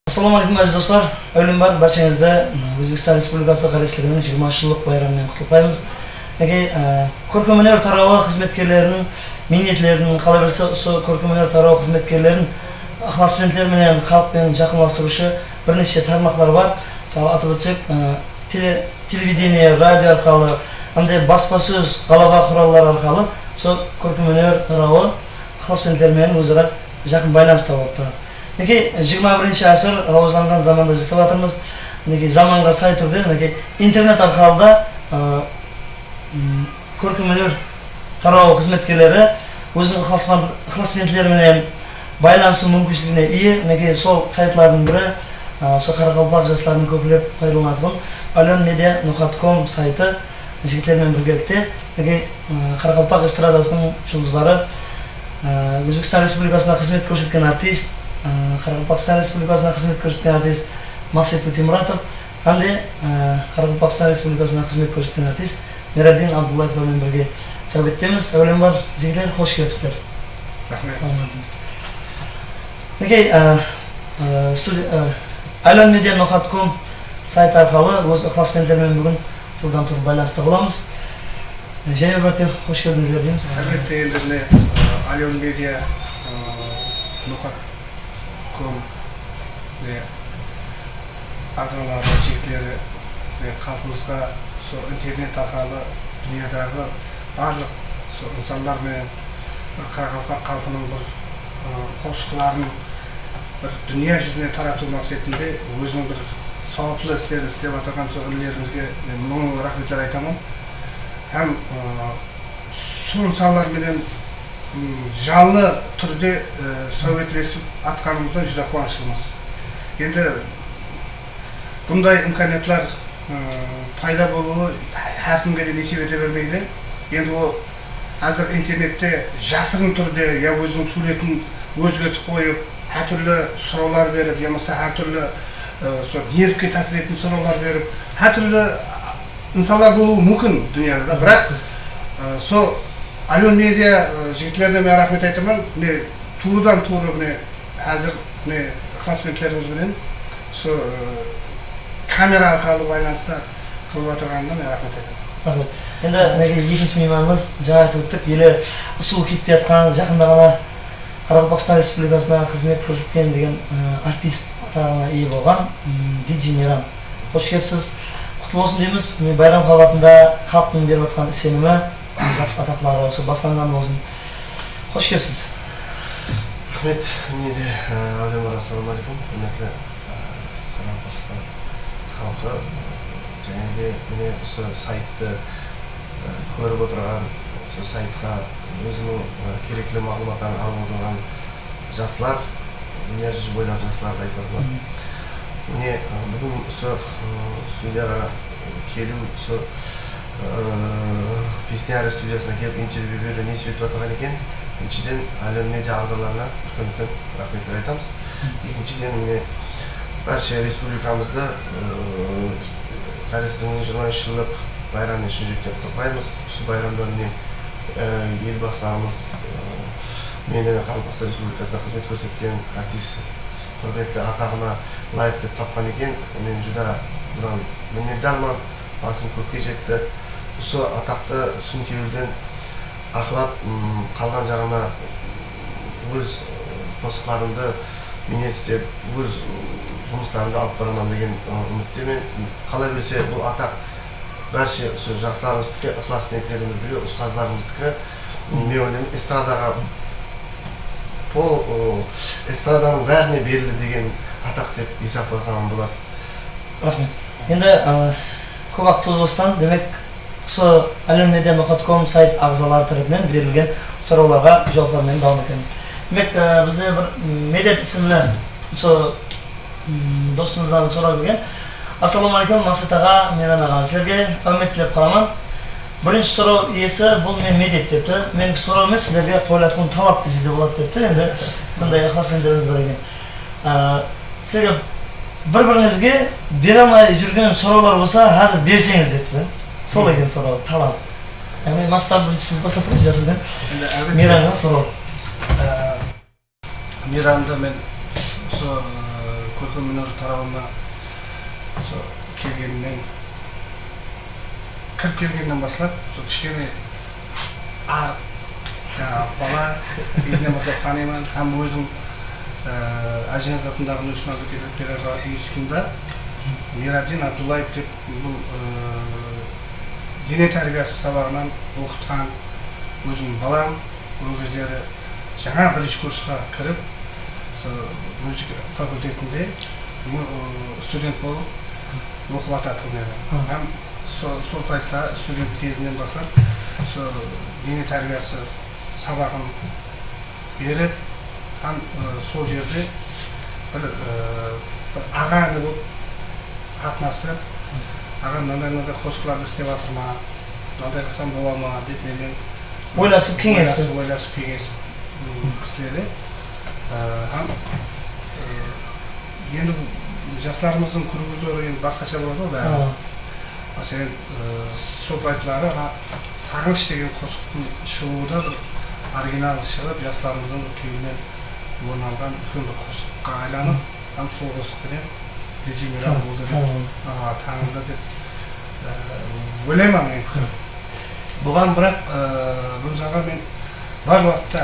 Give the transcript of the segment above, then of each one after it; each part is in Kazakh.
Assalamu alaikum aziz dostlar. Ölüm var. Barchangizda O'zbekiston Respublikasi Qarashligining 20-yillik bayramini qutlaqlaymiz. Ko'rkam-өнер tarog'i xizmatkorlarining minnatlarini qalaversa, ko'rkam-өнер tarog'i xizmatkorlarining ixlosmandlari bilan xalq bilan yaqinlashtirishi bir nechta tarmoqlar bor. Misol atib o'tsak, televideniye, radio orqali, hamda basma-so'z, g'alaba qurollari orqali ko'rkam-өнер tarog'i ixlosmandlar bilan o'zaro yaqin baylanishda bo'lib 21-asr rivojlangan zamonda jasab o'tirmiz. Zamonga say turdi. Internet orqali ko'rkam-өнер tarog'i xizmatkorlari o'zining ixlosmandlari bilan baylanish mumkinligiga ega. Sol saytlarning biri Qoraqalpoq yoshlarning ko'plab foydalanadigan alonmedia.com sayti yigitlar bilan birgalikda Qoraqalpoq estradasining yulduzlari, O'zbekiston Respublikasida xizmat ko'rsatgan artist, Qoraqalpog'iston Respublikasida xizmat ko'rsatgan artist Maqsud Temurotov hamda Qoraqalpog'iston Respublikasida xizmat ko'rsatgan artist Miraddin Abdullayevlar bilan birga suhbatdamiz. Avvalambor yigitlar, xush kelibsizlar. Rahmat. alonmedia.com sayti orqali o'z ixlosmandlar bilan bugun turdan-tur baylanishda bo'lamiz. Yana bir marta xush keldingizlar deymiz. Albatta, endi alonmedia.com a'zolari, yigitlari ve xalqimizga internet orqali dunyodagi barliq insonlar bilan Qoraqalpoq xalqining bir qo'shiqlarini bir dunyo yuzine taratib maqsadida o'zim bir savobli ishlar ishlab o'tirgan inlarimizga ming rahmatlar aytaman. Hem şu insanlar bilen canlı türde sohbetleşip atkanımızdan juda quvonchlimiz. Endi bunday imkoniyatlar paydo bo'luvi har kimga nasib eta bermaydi. Endi o hozir internetda yashirin turda ya o'zining suratini o'zgartib qo'yib, har turli so'rovlar berib, bo'lmasa har turli nervga ta'sir etgan so'rovlar berib, har turli insanlar bo'luvi mumkin dunyoda. Biroq Alon media yigitlarga men rahmat aytaman. To'g'ridan to'g'ri hozir xizmatlarimiz bilan kamera orqali baylanishda qilib o'tirganimda men rahmat aytaman. Rahmat. Endi ikkinchi mehmonimiz joy aytib o'tdik. Yili usul ketayotgan yaqindagina Qoraqalpog'iston Respublikasida xizmat ko'rsatgan degan artist atog'iga ega bo'lgan DJ Miran. Xush kelibsiz. Qutlug' olsun deymiz. Bayram holatida xalqning berib o'tgan ismini, yaxshi atoqlari shu boshlangan bo'lsin. Xush kelibsiz. Rahmat. Assalomu alaykum. Hurmatli Qoraqalpog'iston xalqi. Және осы сайтты көріп отырған, осы сайтқа өзінің керекті мағлұматтарын алып отырған жастар, дүние жүзі бойлап жастарды айтып отырмын. Міне бүгін осы студияға келу, осы Песняры студиясына келіп интервью беру несіп етіп отырған екен. Біріншіден Alon media ағзаларына үлкен рахмет айтамыз. Екіншіден міне барша республикамызда Qarashligining 20-yillik bayramini shunchaki qutlaqlaymiz. Shu bayramda елбасыларымыз meni Qoraqalpog'iston Respublikasida xizmat ko'rsatgan artist hurmatli atog'ini loyiq deb topgan ekan. Men juda bundan minnatdorman. Basim ko'pga yetdi. Shu atoqni chin ko'ngildan aqlab qolgan joyimda o'z postlarimda men isteb o'z жұмыстарымды алып барамын деген үміттемін. Қалай берсе бұл атақ барша жастарымыздікі, ықласмендеріміздікі, ұстаздарымыздікі. Мен ойлаймын, эстраданың бәріне берілді деген атақ деп есептесем болады. Рахмет. Енді көп уақыт созбастан, демек со alenmedia.com сайт ағзалары тарапынан берілген сұрауларға жауаптармен давам етеміз. Демек, бізде бір Медет ісімлі со достымыздан сұрау келген. Ассалаумағалейкум, Мақсат аға, Мейран аға, сіздерге үміт тілеп қаламын. Бірінші сұрау иесі бұл мен Медет депті. Менің сұрау емес, сіздерге қойылатын талап деседе болады депті. Енді сондай ықыласпендеріңіз бар екен. Сіздерге бір-біріңізге бере алмай жүрген сұраулар болса, қазір берсеңіз депті. Сол екен сұрау, талап. Яғни Мақсат сіз бастап көрсіз жасырдың. Мейранға сұрау. Мейранды мен көркемөнер тарауына келгеннен кіріп келгеннен бастап кішкене бала кезінен бастап танимын. Һәм өзім Әженез атындағы Нұрсұлтан педагогика институтында Мирадин Абдуллаев деп бұл дене тәрбиесі сабағынан оқытқан өзім балам. Ол кездері жаңа бірінші курсқа кіріп музыка факультетінде студент болып оқып жататын еді. Һәм сол пайтта студент кезінен бастап дене тәрбиесі сабағын беріп, һәм сол жерде бір аға іні болып қатынасып, аға мынандай қосқыларды істеп жатыр ма, мынандай қылсам бола ма деп менен ойласып кеңесіп кісілері. Һәм енді жастарымыздың кругозоры басқаша болады ғой бәрі. Мәселен, сол пайтылары сағыныш деген қосықтың шығуы бір оригинал шығып, жастарымыздың күйінен орын алған үлкен бір қосыққа айланып, һәм сол қосықпенен Диджей Мейран болды деп танылды деп ойлаймын мен пікір. Бұған бірақ бұл заңға мен бар уақытта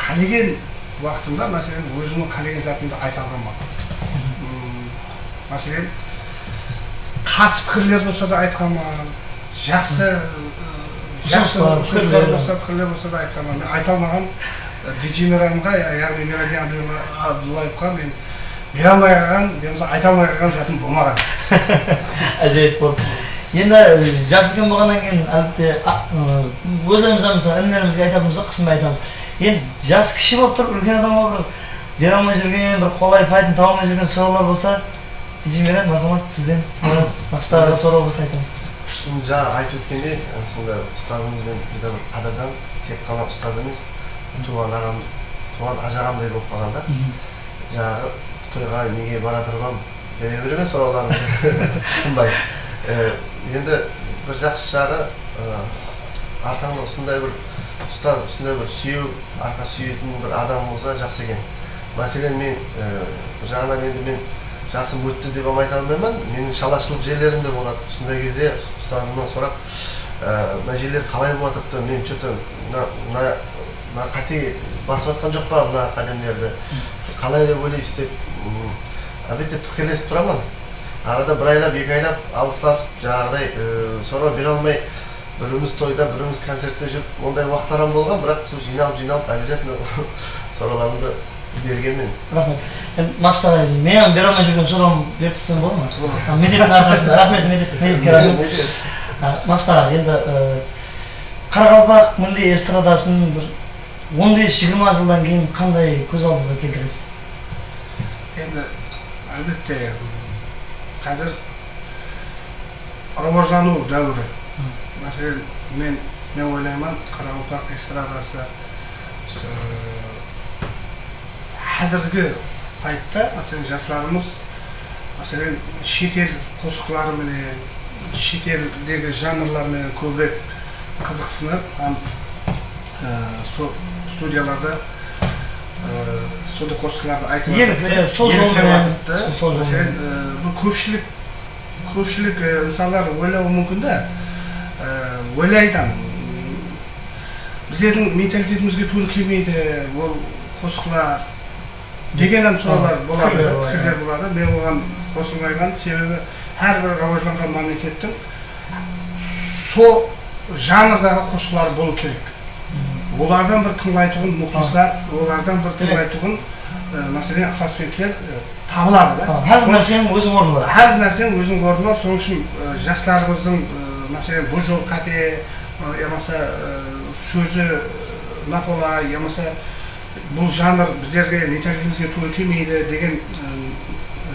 қалеген уақытымда, мәселен, өзімнің қалеген затымды айта алмаймын. Мәселен, қарсы пікірлер болса да айтқанмын, жақсы сөздер болса, пікірлер болса да айтқанмын. Мен айта алмаған Диджей Мейранға, яғни Мирадин Абдуллаевқа мен бере алмай қалған, айта алмай қалған затым болмаған. Әжейіп болды. Енді жас үлкен болғаннан кейін әлбетте өзіміз інілерімізге айтатынымызда қысымай айтамыз. Енді жас кіші болып тұрып, үлкен адамға бір бере алмай жүрген, бір қолай пайтын таба алмай жүрген сұраулар болса, Диджей Мейран, мархамат, сізден Мақсат ағаға сұрау болса айтамыз. Жаңа айтып өткендей, сонда ұстазымызбен қададан тек қана ұстаз емес, туған ажағамдай болып қалғанда, жаңағы тойға неге бара тұрғам, бере береме сұрауларын сынбай. Енді бір жақсы жағы арқаңда осындай бір ұстаз, осындай бір сүйеу, арқа сүйетін бір адам болса жақсы екен. Мәселен, мен жағынан енді мен жасым өтті деп айта алмаймын, менің шалашылық жерлерім де болады. Осындай кезде ұстазымнан сұрап, мына жерлер қалай болып жатыпты, мен что-то мына қате басып жатқан жоқ па, мына қадамдерді қалай деп ойлайсыз деп, әлбетте пікірлесіп тұрамын. Арада бір айлап, екі айлап алыстасып, жаңағыдай сұрау бере алмай, біріміз тойда, біріміз концертте жүріп, ондай уақытларым болған, бірақ сол жиналып, обязательно сұрауларымды бергенмен. Рахмет. Мақсат аға, мен бере алмай жүрген сұрауым беріп тұрсам болады ма? Медеттің арқасында. Рахмет, Медетке рахмет. Мақсат аға, енді Қарақалпақ мындай эстрадасын бір 15-20 жылдан кейін қандай көз алдыңызға келтіресіз? Енді әлбетте қазір рауаждану дәуірі. Мәселен, мен ойлаймын, Қарақалпақ эстрадасы қазіргі пайтта, мәселен, жастарымыз, мәселен, шетел қосықларымен, шетелдегі жанрлармен көбірек қызықсынып, студияларда сондай қосықларды айтып жатыр. Мәселен, бұл көпшілік insanlar ойлауы мүмкін да, ойлайды, біздердің менталитетімізге тура келмейді, ол қосықлар деген сұраулар болады, пікірлер болады. Мен оған қосылмаймын, себебі әрбір рауажданған мемлекеттің сол жанрдағы қосықлар болу керек. Олардан бір тыңдайтұғын мұхлислар, олардан бір тыңдайтұғын мәселен ықыласпенділер табылады да. Әр нәрсенің өзінің орны бар. Әр нәрсенің өзінің орны бар. Соның үшін жастарымыздың мәселен бұл жол қате, ямаса сөзі нақола, ямаса бұл жанр біздерге менталитетімізге тура келмейді деген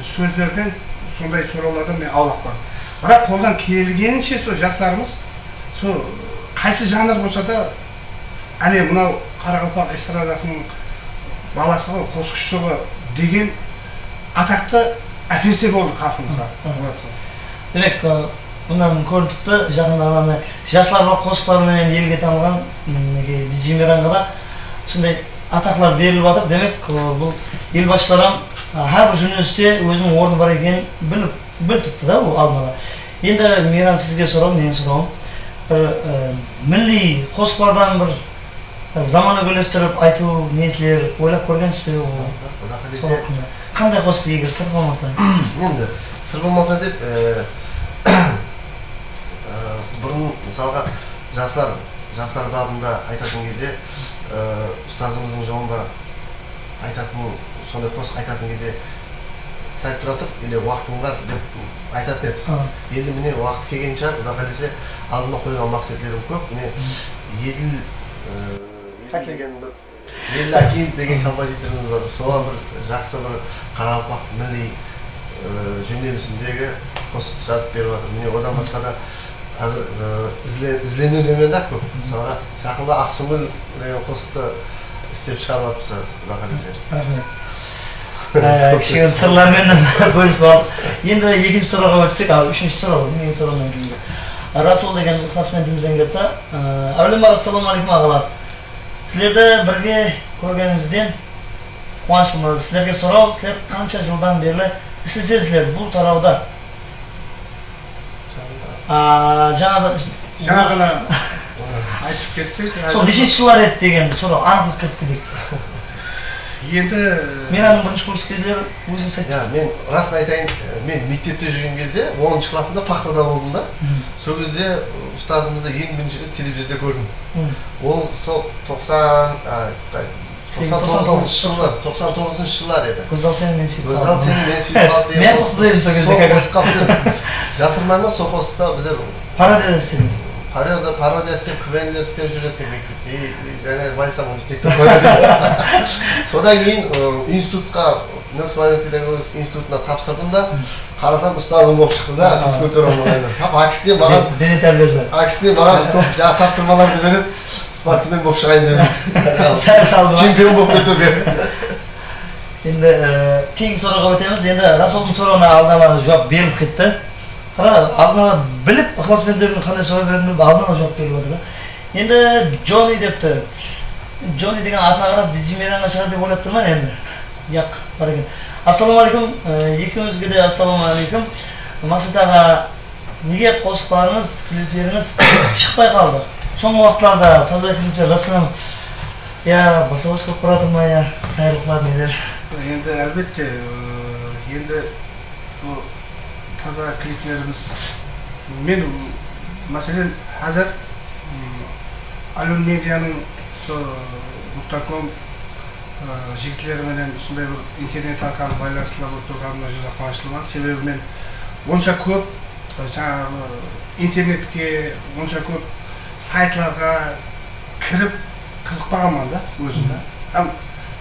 сөздерден, сондай сұраулардан мен аулақ бармын. Бірақ қолдан келгенінше сол жастарымыз сол қайсы жанр болса да, әне мынау Қарақалпақ эстрадасының баласы ғой, қосқышысы ғой деген атақты әперсе болды халқымызға. Демек, бұнан көрініп тұр, жақында ғана жастарға қосқылармен елге танылған DJ Мейранға да сондай атақлар беріліп жатыр. Демек, бұл ел басшылары әрбір журналисте өзінің орны бар екенін біліп тұр да, бұл алдын ала. Енді Мейран сізге сұрауым, менің сұрауым, милли қосқылардан бір заманы үйлестіріп айту ниетлер ойлап көргенсіз бе? Қандай қосқы егер сыр болмаса? Енді сыр болмаса деп бұрын мысалға жастар бабында айтатын кезде ұстазымыздың жолында айтатын, сондай қосық айтатын кезде сәл тұра тұрып, или уақытың бар деп айтатын еді. Енді міне уақыт келген шығар, Құдай қаласа алдыма қойған мақсатларым көп. Міне Еділ Акин деген композиторымыз бар. Соған бір жақсы бір Қарақалпақ милли жөнелісіндегі қосықты жазып беріп жатыр. Міне одан басқа да қазір ізленудемен де көп. Мысалға жақында Ақсүңгіл деген қосықты істеп шығарып жатырмыз, Құдай қаласа. Кішігірім сырлармен бөлісіп алдық. Енді екінші сұрауға өтсек, үшінші сұрау, менің сұрауымнан кейін. Расул деген классментімізден келіпті. Әулем бар, ассалаумағалейкум ағалар. Сіздерді бірге көргенімізден қуаныштымыз. Сіздерге сұрау, сіздер қанша жылдан бері істесесіздер бұл тарауда? Жаңа ғана айтып кеттік. Сол нешінші жылдар еді деген сұрау, анықтық кетіп кетейік. Енді Мейранның бірінші курс кездері өзіңіз айтты. Мен расын айтайын, мен мектепте жүрген кезде 10-шы классында Пақтада болдым да. Сол кезде ұстазымызды ең бірінші рет телевизорда көрдім. Ол сол 99-шы жылдар еді. Көзал сені мен сүйіп қалды. Көзал сені мен сүйіп қалды деген. Мен құтты едім сол кезде. Жасырмаймын, сол қосықта біздер пародия істедіңіз. Пародия істеп, квенлер істеп жүретін мектепте. Және Вальсам университетте қойды. Содан кейін институтқа, Нөкс Майнер педагогический институтына тапсырдым да, қарасам ұстазым болып шықты да, физкультура маңайына. Аксіне маған көп тапсырмаларды береді, спортсмен болып шығайын деп. Чемпион болып кетуге. Енді кейінгі сұрауға өтеміз. Енді Расулдың сұрауына алдын жауап беріліп кетті. Алдын біліп, ықыласпендердің қандай сұрау беретінін біліп, алдын жауап беріліп отыр. Енді Джонни депті. Джонни деген атына қарап DJ Мейранға шығар деп ойлап тұрман енді. Яқ, бар екен. Ассалаумағалейкум, екеуіңізге де ассалаумағалейкум. Мақсат аға, неге қосықтарыңыз, клиптеріңіз шықпай қалды? Соңғы уақытларда таза клиптер расынан баса-бас көп баратыр ма, қайырлықлар нелер? Енді әлбетте, енді бұл таза клиптеріміз, мен мәселен қазір Алюн медианың .com жігітлеріменен сондай бір интернет арқылы байланысып отырғаныма жүзі қуаныштымын. Себебі мен онша көп жаңағы интернетке, онша көп сайтларға кіріп қызықпағанмын да өзімді.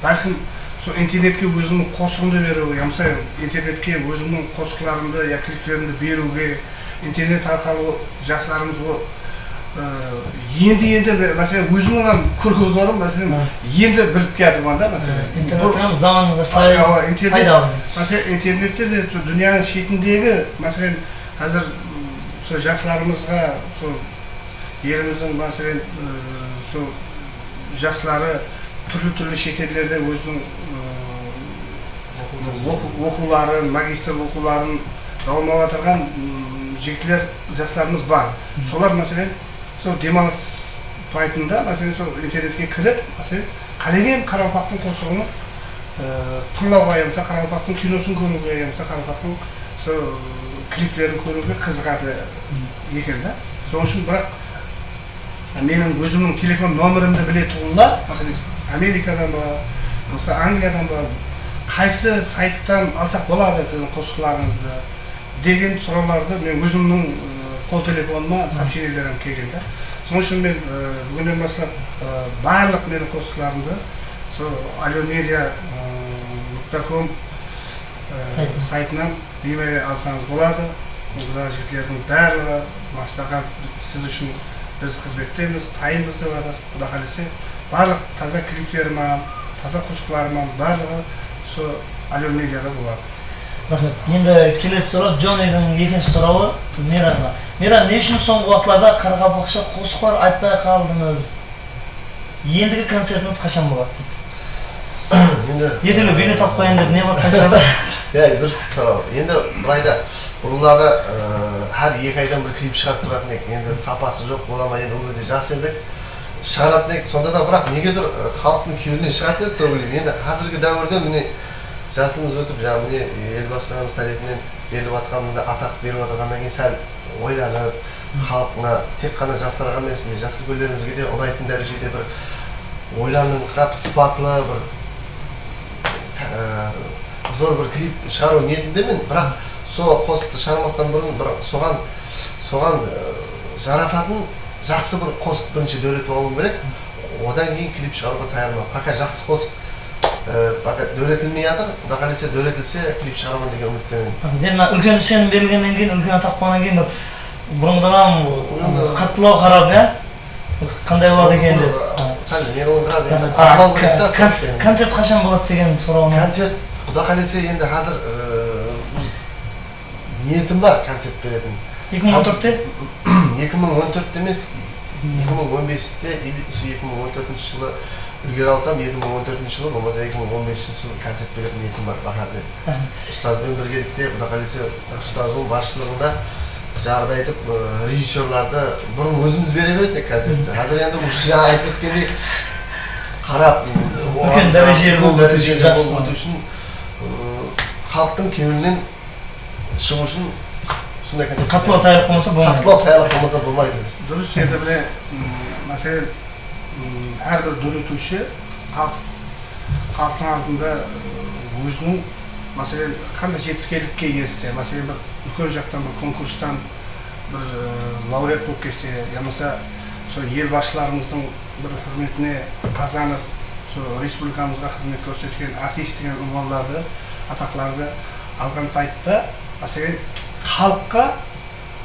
Бәлкім сол интернетке өзімнің қосығымды беру, ямса интернетке өзімнің қосықларымды, клиптерімді беруге, интернет арқылы жастарымыз енді мәселен өзімнің көргөзарым мәселен енді біліп келатырмын да мәселен. Интернеттің заманға сай пайдалы. Мәселен интернетте де дүнияның шетіндегі мәселен қазір сол жастарымызға сол еліміздің мәселен сол жастары түрлі шетелдерде өзінің оқуларын, магистр оқуларын дауымап отырған жігітлер жастарымыз бар. Солар мәселен сол демалыс пайтында, мәселен сол интернетке кіріп, мәселен қалеген Қарақалпақтың қосығыны тыңдауға ямса, Қарақалпақтың киносын көруге ямса, Қарақалпақтың сол клиптерін көруге қызығады екен да. Сол үшін бірақ менің өзімнің телефон номерімді біле тұғылда, мәселен Америкадан ба, болса Англиядан ба, қайсы сайттан алсақ болады сіздің қосықларыңызды деген сұрауларды мен өзімнің қол телефоныма сообщениелерім келген да. Соның үшін мен бүгіннен бастап барлық менің қосқыларымды сол aliomedia.com сайтынан беймере алсаңыз болады. Онда жігіттердің барлығы Маслағат сіз үшін біз қызметтеміз, тайымыз деп жатыр. Құда қаласа барлық таза клиптеріме, таза қосқыларыма барлығы сол aliomedia-да болады. Рахмет. Енді келесі сұрақ Джоннидің екінші сұрауы Миранға. Миран, не үшін соңғы уақытларда Қарақалпақша қосқылар айтпай қалдыңыз? Ендігі концертіңіз қашан болады дейді. Ертеңгі билет алып қояйын деп не бар қаншада? Дұрыс сұрау. Енді былайда бұларды әр 2 айдан бір клип шығарып тұратын ек. Енді сапасы жоқ бола ма, енді ол кезде жас едік. Шығаратын ек. Сонда да бірақ негедір халықтың кеуінен шығатын еді сол клип. Енді қазіргі дәуірде міне жасымыз өтіп, міне елбасымыз тарапынан беріліп жатқанында атақ беріп жатқаннан кейін сәл ойланып, халқына тек қана жастарға емес, міне жас үлкендерімізге де ұнайтын дәрежеде бір ойланыңқырап, сыпатылы бір зор бір клип шығару ниетіндемін, бірақ сол постты шығармастан бұрын бір соған жарасатын жақсы бір пост бірінші дөретіп алуым керек. Одан кейін клип шығаруға таярмын. Пока жақсы пост дөретілмей жатыр, Құда қаласа дөретілсе клип шығарамын деген үміттемін. Енді үлкен сенім берілгеннен кейін, үлкен атақ болғаннан кейін бұрынғыдан қаттылау қарап, қандай болады екен деп. Сәл мен ойындырап енді ақылау керек та. Концерт қашан болады деген сұрауына. Концерт Құда қаласа енді қазір ниетім бар концерт беретін. 2014-те? 2014-те емес, 2015-те, 2014 жылы үлгер алсам, 2014 жылы, болмаса 2015 жылы концерт беретін ниетім бар бақарды. Ұстазбен біргелікте Құда қаласа ұстаздың басшылығында жағдай айтып, режиссерларды бұрын өзіміз бере беретін концертті. Қазір енді жаңа айтып өткендей қарап, үлкен дәрежелі болу үшін халықтың кеуілінен шығу үшін сондай концерт. Қаттылау таяқ болмаса болмайды. Қаттылау таяқ болмаса болмайды. Дұрыс, енді біле, мәселен, әрбір дөретуші халықтың алдында өзінің, мәселен, қандай жетістікке ерсе, мәселен, бір үлкен жақтан бір конкурстан бір лауреат болып келсе, ямаса сол ел басшыларымыздың бір құрметіне қазанып, сол республикамызға қызмет көрсеткен артист деген ұнванларды, атақларды алған пайтта, мәселен, халыққа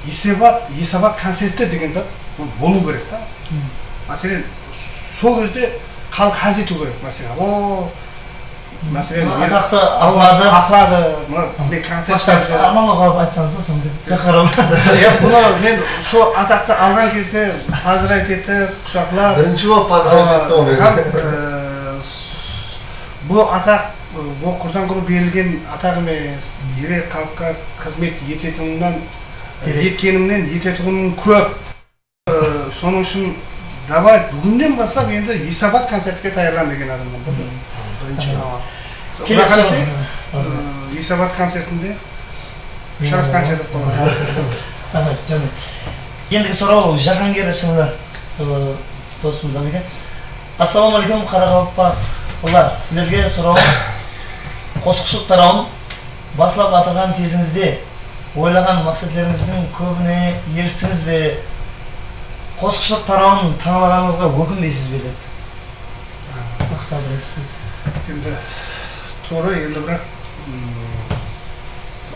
есабат концерті деген зат болу керек та. Мәселен, сол кезде халық хаз ету керек, мәселен, атақты ақлады, мен концерттерді аманға қалып айтсаңыз да соны қақарам. Бұны мен сол атақты алған кезде пазырайт етіп, құшақлап бірінші болып пазырайт етті ол мен. Бұл атақ бұл құрдан құры берілген атақ емес, ерек халыққа қызмет еткенімнен ететігімнің көп. Соның үшін давай бүгіннен бастап енді есабат концертке таярлан деген адаммын. Келесі есабат концертінде шарас концерт болады. Ендігі сұрау Жахангер сіңлі досымыздан екен. Ассалаумағалейкум Қарақалпақ ұлар, сіздерге сұрауым қосықшылық тарауын басылап атырған кезіңізде ойлаған мақсатларыңыздың көбіне ерістіңіз бе? Қосықшылық тарауын таңлағаныңызға өкінбейсіз бе деп? Мақсат білесіз. Енді торы, енді бірақ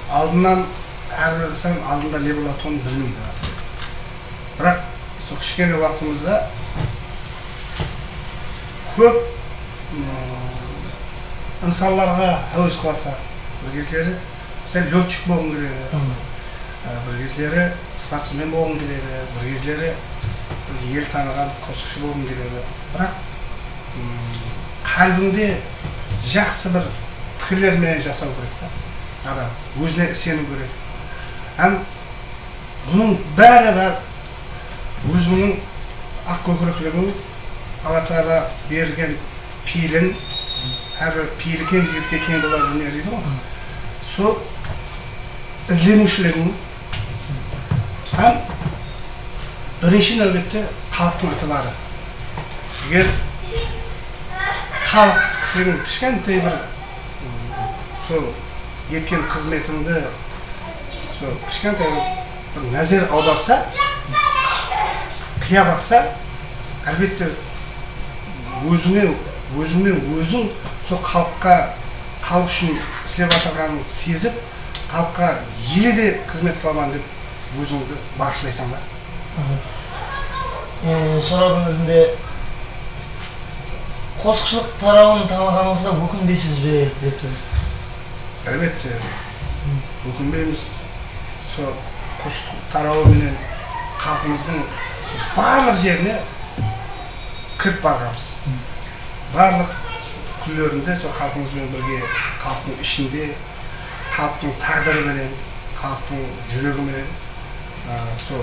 алдынан әрбір инсан алдында не болатынын білмейді. Бірақ сол кішкене уақытымызда көп инсанларға әуес қылса, бір кездері сәл летчик болғым келеді, бір кездері спортсмен болғым келеді, бір кездері ел таныған қосықшы болғым келеді. Бірақ қалбіңде жақсы бір пікірлермен жасау керек та. Адам өзіне сену керек. Бұның бәрі өзінің ақ көкіректілігін Алла Тағала берген пейілін, әрбір пейілі кең жігітке кең болар дүние дейді ғой. Сол ізденушілігін бірінші нәубетте халықтың ытылары. Сізгер халық сенің кішкентай бір сол еткен қызметіңді сол кішкентай бір назар аударса, қия бақса, әлбетте өзің сол халыққа, халық үшін істеп жатырғанын сезіп, халыққа еле де қызмет қыламын деп өзіңді бағышлайсың ба? Сұраудың өзінде қосықшылық тарауын таңдағаныңызға өкінбейсіз бе депті? Әлбетте өкінбейміз. Сол қосықшылық тарауы менен халқымыздың барлық жеріне кіріп барғанбыз. Барлық күндерінде сол халқымызбен бірге, халықтың ішінде, халықтың тағдыры менен, халықтың жүрегі менен сол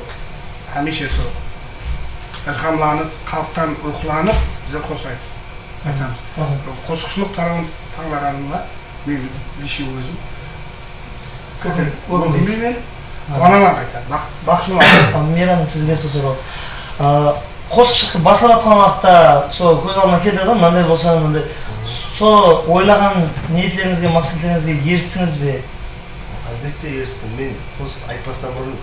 hamisha сол ilhomlanib, xalqdan ruhlanib biza qo'shaydi. Aytamiz. Qo'shiqchilik tarafini tanlaganimda men lishi o'zim o'g'limmen onaman qaytadi. Baxtliman. Meran sizga so'zroq. Qo'shiqchilikni boshlab atgan vaqtda so ko'z olma keltirdi, mындай bo'lsa, mындай. So o'ylagan niyatlaringizga, maqsadlaringizga erishdingizmi? Albatta erishdim. Men qo'shiq aytmasdan burun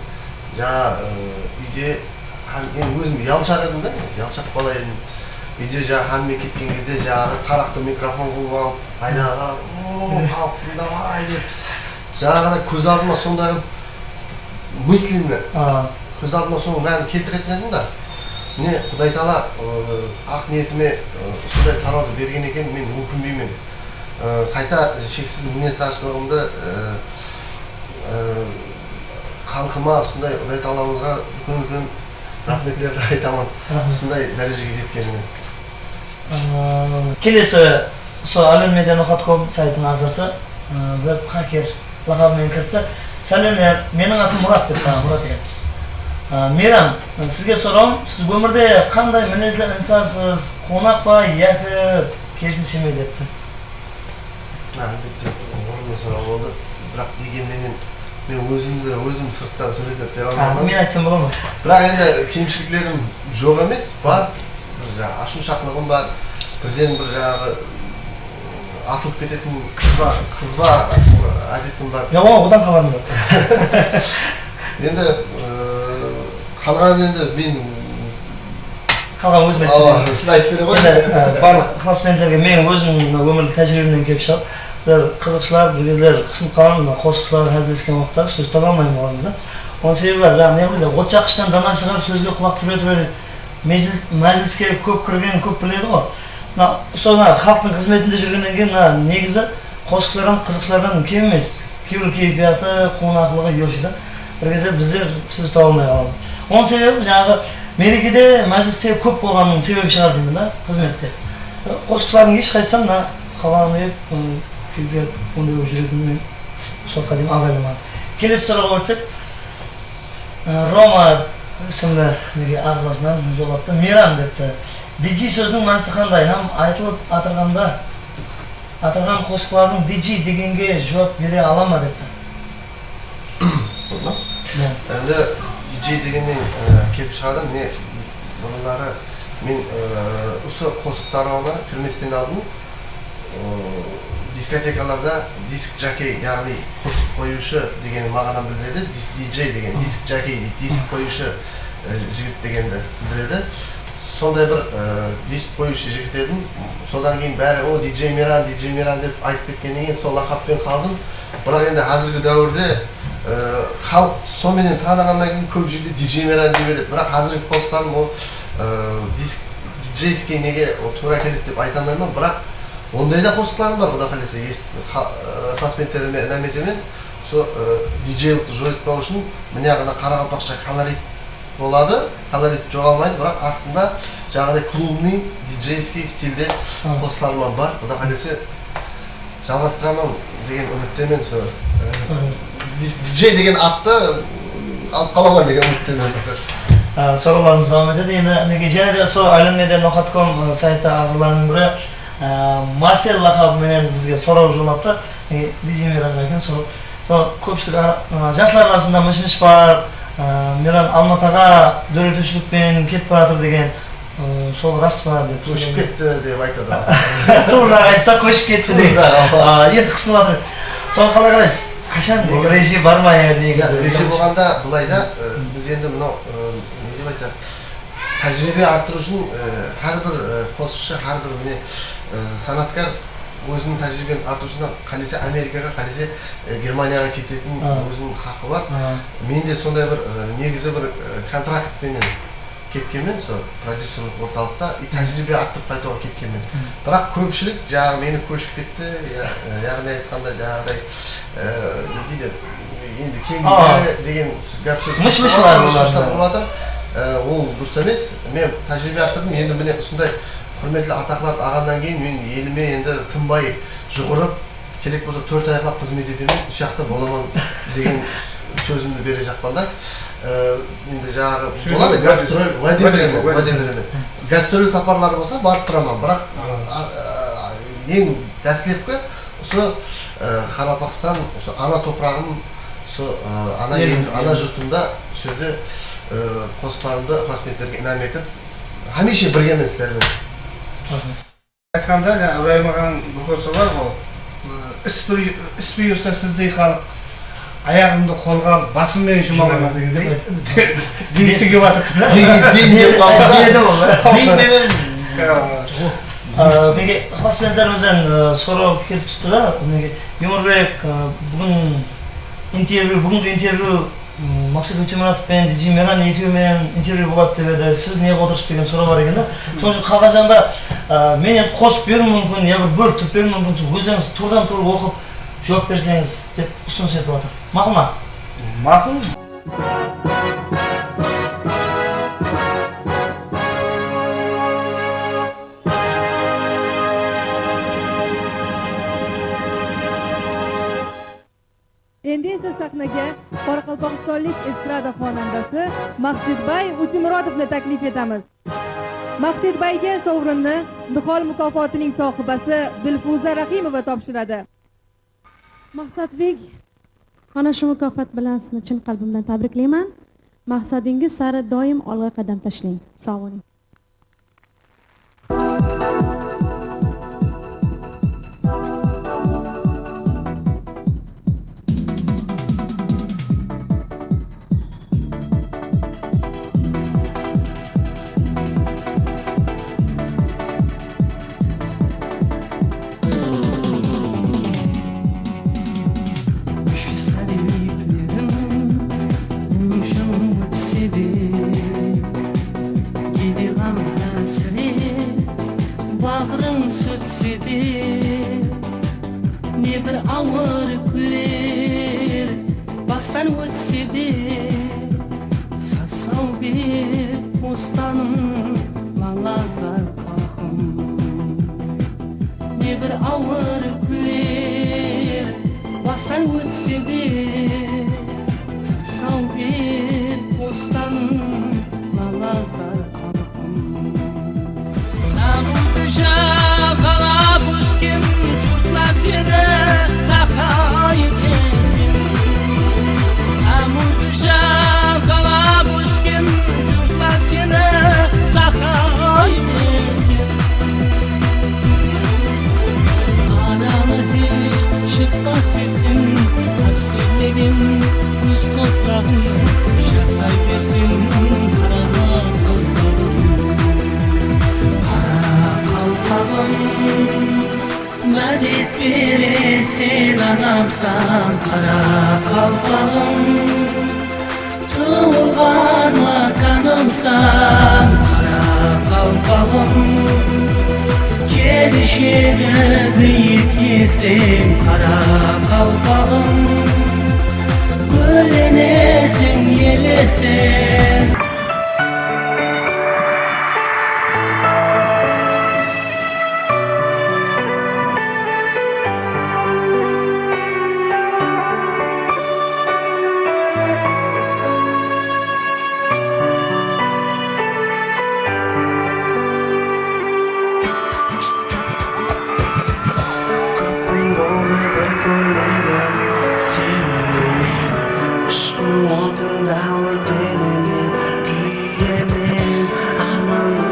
uyde men o'zim yalshaq edim da, yalshaq bola edim. Uyde hamma ketgan кезде taraqda mikrofon qo'yib olib, aydaga xalqda deb жаңағыда көз алдыма сондай мысленно көз алдыма соны бәрін келтіретін едім да. Міне Құдай Тағала ақ ниетіме сондай тарауды берген екен, мен өкінбеймін. Қайта шексіз миннеттаршылығымды халқыма сондай Құдай Тағаламызға үлкен рахметлерді айтамын. Сондай дәрежеге жеткеніме. Келесі сол alenmedia.com сайтының ағзасы веб хакер лақабымен кіріпті. Сәлемдер, менің атым Мұрат деп Мұрат екен. Мейрам, сізге сұрауым, сіз өмірде қандай мінезлі инсансыз, қонақ па, яки керісінше ме депті? Әлбетте, орынды сұрау болды. Бірақ дегенменен мен өзім сырттан сөйлетіп бере алмаймын. Мен айтсам бола ма? Бірақ енді кемшіліктерім жоқ емес, бар. Ашушақлығым бар. Бірден бір жаңағы атылып кететін қызба әдетім бар. Одан хабарым жоқ. Енді қалған енді мен қалған өзім айтып сіз айтып бере ғой. Барлық классмендерге мен өзімнің өмірлік тәжірибемнен келіп шығып, бір қызықшылар, бір кездер қысынып қалған, қосықшылар әзілдескен уақытта сөз таба алмаймын оламыз да. Оның себебі бар, от жаққыштан дана шығарып сөзге құлақ түре мәжіліске көп кірген, көп біледі ғой. Соны халықтың қызметінде жүргеннен кейін негізі қосықшылардан, қызықшылардан кем емес. Кейбір кейпияты, қонақлығы йошыда. Бір кезде біздер сөз таба алмай қаламыз. Оның себебі жаңағы мерекеде мәжілісте көп болғанның себебі шығар деймін да, қызметте. Қосықшылардың ешқайсысам қабағын үйіп, кейпият ондай болып жүретінін мен соққа деймін абайламады. Келесі сұраға өтсек, Рома ісімді ағзасынан жолапты. Мейрам депті. DJ сөзінің мәнісі қандай? Һәм айтылып атырған қосықлардың DJ дегенге жауап бере ала ма депті? Енді DJ дегеннен келіп шығадым. Бұрынлары мен осы қосық тарауына кірместен алдым. Дискотекаларда диск жакей, яғни қосық қоюшы деген мағынаны білдіреді. DJ деген диск жакей, диск қоюшы жігіт дегенді білдіреді. Сондай бір диск қоюшы жігіт едім. Содан кейін бәрі DJ Мейрам деп айтып кеткеннен кейін сол лақаппен қалдым. Бірақ енді қазіргі дәуірде халық сонымен танығаннан кейін көп жерде DJ Мейрам деп береді. Бірақ қазіргі қосықтарым DJ-ский неге тура келеді деп айта алмаймын. Бірақ ондай да қосықтарым бар, Құдай қаласа, классменттеріме нәметемен сол DJ-лықты жойтпау үшін міне ғана қарақалпақша колорит болады, колорит жоғалмайды, бірақ астында жаңағыдай клубный DJ-ский стилде қосыларым бар. Құдай қаласа жалғастырамын деген үміттемен сол DJ деген атты алып қаламын деген үміттемен. Соғыларымыз давам етеді. Енді және де сол alenmedia.com сайты ағзаларының бірі Марсел лақабымен бізге сұрау жолапты. DJ Мейрамға екен сұрау. Көпшілік жастар арасында мыш-мыш бар. Мейрам Алматыға дөретушілікпен кетіп баратыр деген сол рас па деп. Көшіп кетті деп айтады. Тура айтса көшіп кетті деп. Енді қысылып жатыр. Соны қалай қарайсыз? Кашан режим бар ма негизи? Режим болгондо булай да, биз энди мына эмне деп айтат? Тажрыйба арттыруу үчүн ар бир косуучу, ар бир мына санаткар өзүнүн тажрыйбасын арттырушунан кайсы Америкага, кайсы Германияга кететін өзүнүн хакы бар. Менде сондай бир негизи бир контракт менен кеткенмен, сол продюсерлык орталыкта тажрыйба арттырып кайтууга кеткенмен. Бирок көпчүлүк жагы мени көчүп кетти, ягыны айтканда жагыдай дейди, энди кеңиге деген гап сөз мыш-мышлар болот. Ол дұрыс емес. Мен тәжірибе арттырдым. Енді міне осындай құрметті атақларды алғаннан кейін мен еліме енді тынбай жүгіріп, керек болса 4 аяқлап қызмет етемін, осы жақта боламын деген сөзімді бере жақпан да. Енді жаңағы болады гастроль, уәде беремін. Гастроль сапарлары болса барып тұрамын. Бірақ ең дәстілепкі осы Қарақалпақстан, осы ана топырағым, ана жұртымда сөйде қосықтарымды қызметтерге инам етіп, хамеше біргемен сіздермен. Айтқанда, Ыбырайым ағаның бұл көрсі бар ғой, іс бұйырса сіздей халық аяғымды қолға алып, басыммен жұмалана дегендей. Дейсі кеп атып тұр. Менге ықыласмендерімізден сұрау келіп түсті да, Юморбек бүгінгі интервью Мақсат Өтемұратов пен Диджей Мейран екеуімен интервью болады деп еді, сіз неге отырсыз деген сұрау бар екен да. Сол үшін қалған жағында мен енді қосып беру мүмкін, я бір бөліп тұрып беру мүмкін, өздеріңіз тұрдан тұрып оқып жауап берсеңіз деп ұсыныс етіп жатыр. Мақұл ма? Мақұл. Endi esa sahnaga Qoraqalpog'istonlik estrada xonandasi Maqsudbay Utimurodovni taklif etamiz. Maqsudbayga sovrinni Nihol mukofotining sohibasi Dilfuza Rahimova topshiradi. Maqsadbek, ana shu mukofot bilan sizni chin qalbimdan tabriklayman. Maqsadingiz sari doim olg'a qadam tashlang. Sog' bo'ling.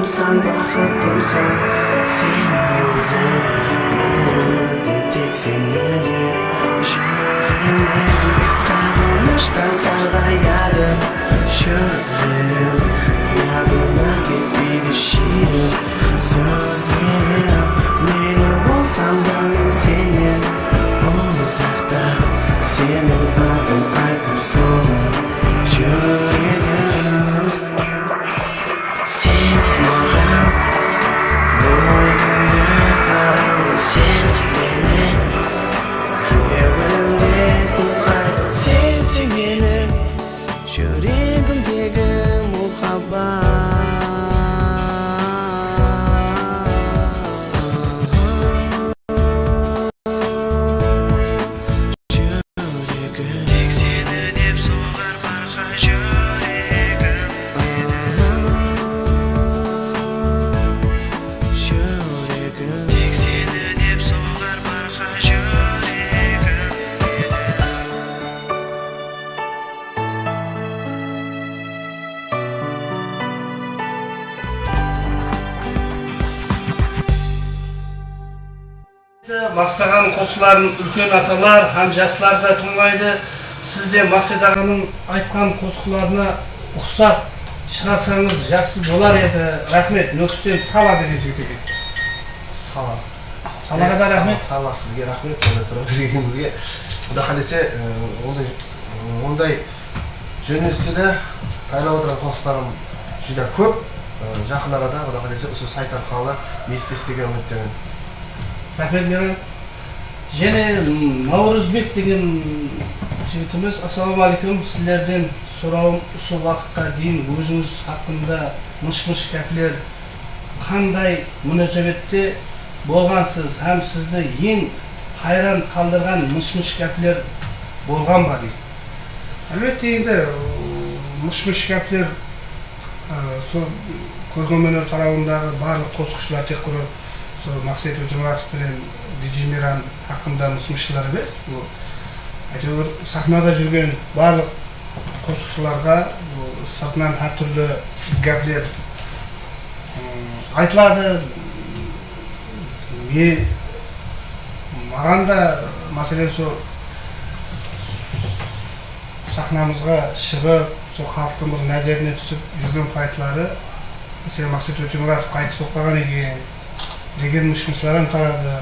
Sen baqıtımsan, sen özün, bunu dedi seni Sağoluştan sargayadi sözlerim Yadıma gitmedi şirin sözlerim Meni bolsan da senin uzakta Senin adın aytıp sonra yüreğim Sensiz mağam boynumda karanlık sensiz beni Yüreğimde tutar sensin benim Yüreğimdeki muhabbat Yüreğim tek senin hep soğar barka yüreğim Yüreğim tek senin hep soğar barka yüreğim Maqsad ағаның қосқыларын үлкен аталар һәм жастар да тыңдайды. Сіз де Мақсат ағаның айтқан қосқыларына ұқсап шығарсаңыз жақсы болар еді. Рахмет. Нөкістен Сала деген жігіт екен. Сала. Салаға да рахмет. Сала сізге рахмет. Сондай сұрап бергеніңізге. Құда қалесе ондай жөнелістіде тайлап отырған қосқыларым жүда көп. Жақын арада құда қалесе осы сайт арқылы естестіге үміттемін. Рахмет Мейрам. Және Наурызбек деген жігітіміз, ассалаумағалейкум, сіздерден сұрауым осы уақытқа дейін өзіңіз хақында мыш-мыш кәпілер қандай мұнасабетте болғансыз, һәм сізді ең хайран қалдырған мыш-мыш кәпілер болған ба дейді. Әлбетте енді мыш-мыш кәпілер сол көркемөнер тарауындағы барлық қосқышылар тек құры Мақсат Өтемұратов пен Диджей Мейрам хақында мыш-мыштар емес. Әйтеуір сахнада жүрген барлық қосқышыларға сыртынан әртүрлі гәплер айтылады. Маған да мәселен сол сахнамызға шығып, сол халықтың бір назарына түсіп жүрген пайтылары, мәселен Мақсат Өтемұратов қайтыс болып қалған екен деген мыш-мышларым тарады.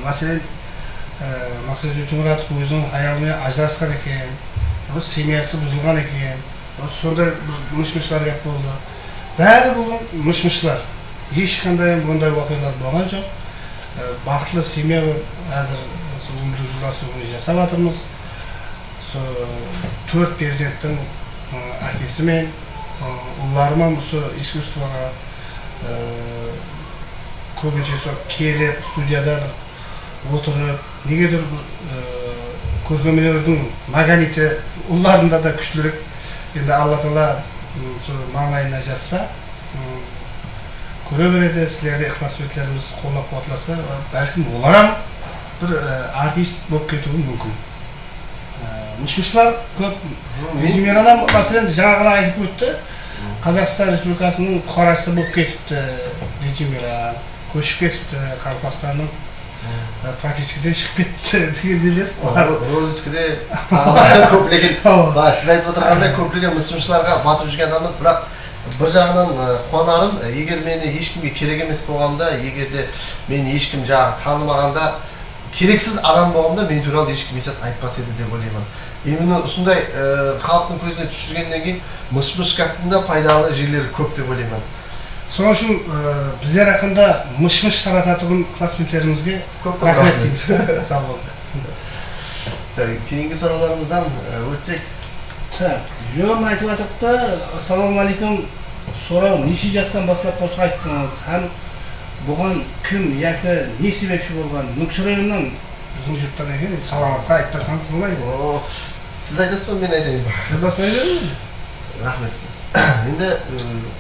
Мәселен, Мақсат Өтемұратов өзінің аяғымен ажырасқан екен, семьясы бұзылған екен, сондай мыш-мышлар кеп болды. Бәрі бұл мыш-мышлар. Ешқандай бұндай уақиғалар болған жоқ. Бақытлы семья әзір өмірді жылдасуын жасап жатырмыз. 4 перзенттің әкесі мен ұлларыма осы искусствоға көбінше келіп, студияда отырып, негедір көркемөнердің магниті ұлларында да күштірек. Енді Алла Тағала маңайына жазса, көре береді, сіздерде ықылас-бетлеріміз қолдап қуатласа, бәлкім олар бір артист болып кетуі мүмкін. Мыш-мышлар көп. Диджей Мейрам мәселен жаңа ғана айтып өтті. Қазақстан Республикасының бұқарасы болып кетіпті Диджей Мейрам. Көшіп кетіпті, Қарақалпақстанның практикіден шығып кетті деген нелер бар. Розыскіде көптеген, сіз айтып отырғандай көптеген мыш-мышларға батып жүрген адамыз, бірақ бір жағынан қуанарым, егер мені ешкімге керек емес болғанда, егер де мені ешкім танымағанда, керексіз адам болғанда мен туралы ешкім есет айтпас еді деп ойлаймын. Именно осындай халықтың көзіне түсіргеннен кейін мыш-мыш кәптінде пайдалы жерлері көп деп ойлаймын. Соның үшін біздер ақында мыш-мыш тарататын классменттерімізге рахмет дейміз. Сау болыңдар. Кейінгі сұрауларымыздан өтсек. Леон айтып жатыпты, ассалаумағалейкум, сұрау неше жастан бастап қосқа айттыңыз, һәм бұған кім яки не себепші болған? Нүксір районынан біздің жұрттан екен, саламатқа айтпасаңыз болмайды. Сіз айтасыз ба, мен айтайын ба? Сіз бастайын. Рахмет. Енді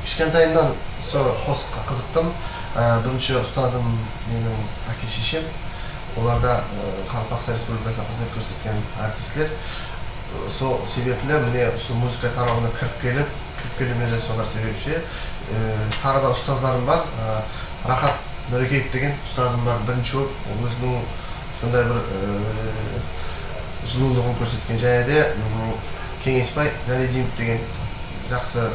кішкентайымнан қосқа қызықтым. Бірінші ұстазым менің әке-шешем. Оларда Қарақалпақстан Республикасына қызмет көрсеткен артистлер. Сол себеплі міне музыка тарауына кіріп келемеді солар себепші. Тағы да ұстаздарым бар. Рахат Нұрекеев деген ұстазым бар, бірінші болып өзінің сондай бір жылулығын көрсеткен. Және де Кеңесбай Зәлединов деген жақсы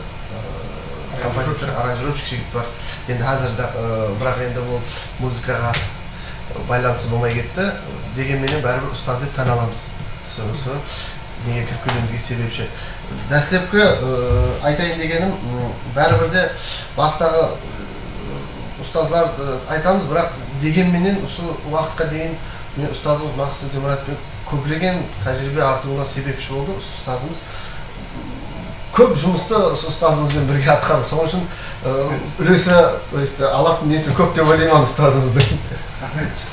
композитор, аранжировщик жігіт бар. Енді қазір бірақ енді ол музыкаға байланысы болмай кетті. Дегенменен бәрібір ұстаз деп тана аламыз. Соны неге кіріп келуімізге себепші. Дәстепкі айтайын дегенім, бәрібір де бастағы ұстазлар айтамыз, бірақ дегенменен осы уақытқа дейін ұстазымыз Мақсат Өтемұратпен көптеген тәжірибе артуына себепші болды. Ұстазымыз көп жұмысты ұстазымызбен бірге атқарды. Сол үшін үлесі, алатын несі көп деп ойлаймын ұстазымыздың. Рахмет.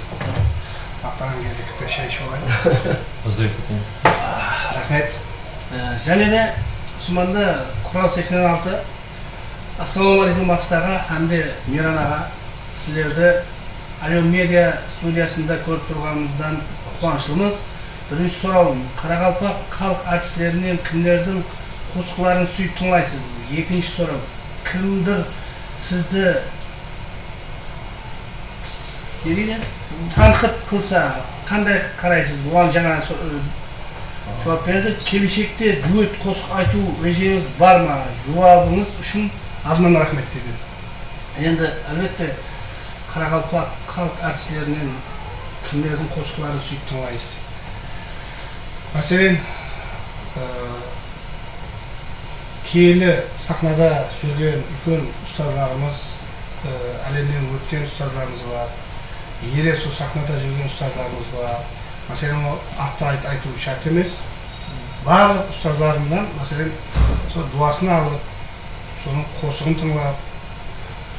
Ақтаған кезде кітті шай ішіп Рахмет. Және де Суманда Құрал 86 Ассалаумағалейкум Мақсатаға әмде Миран аға, сіздерді Алион Медиа студиясында көріп тұрғанымыздан қуаныштымыз. Бірінші сұрауым, Қарақалпақ халық артистерінен кімдердің қосқыларын сүйіп тыңдайсыз? Екінші сұрау, кімдір сізді танқыт қылса, қандай қарайсыз? Бұған жаңа жауап берді. Келешекте дуэт қосық айту режиміңіз бар ма? Жауабыңыз үшін алдынан рахмет деді. Енді әлбетте Қарақалпақ халық артистерінен кімдердің қосқыларын сүйіп тыңдайсыз? Мәселен, киелі сахнада жүрген үлкен ұстазларымыз, әлемнен өткен ұстазларымыз бар, ере сол сахнада жүрген ұстазларымыз бар. Мәселен, атты айту шарт емес. Барлық ұстазларымнан, мәселен, сол дуасын алып, соның қосығын тыңлап,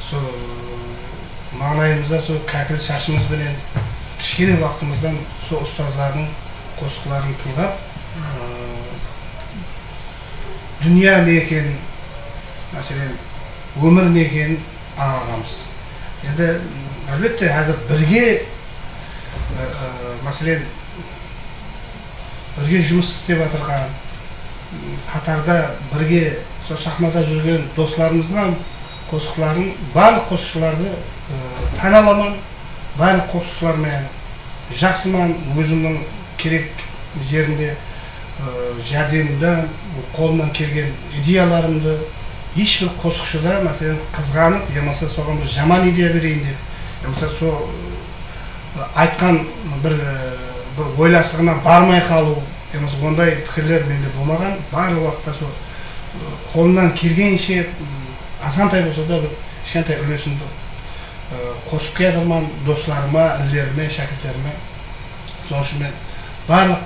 сол маңайымызда сол кәкіл шашымызбенен кішкене уақытымыздан сол ұстазлардың қосықларын тыңлап, дүния не екенін, мәселен, өмір не екенін аңғарамыз. Енді әлбетте қазір бірге, мәселен, бірге жұмыс істеп жатырған, қатарда бірге сол сахнада жүрген достарымыздан қосықларын, барлық қосықшыларды таналаман, барлық қосықшылармен жақсыман, өзімнің керек жерінде жәрдемімді, қолымнан келген идеяларымды ешбір қосықшыда, мәселен, қызғанып, емаса соған бір жаман идея берейін деп, емаса сол айтқан бір ойласығына бармай қалу, емаса ондай пікірлер менде болмаған. Барлық уақытта сол қолымнан келгенше азғантай болса да бір кішкентай үлесімді қосып келдірмін достарыма, інілеріме, шәкірттеріме. Сол үшін мен барлық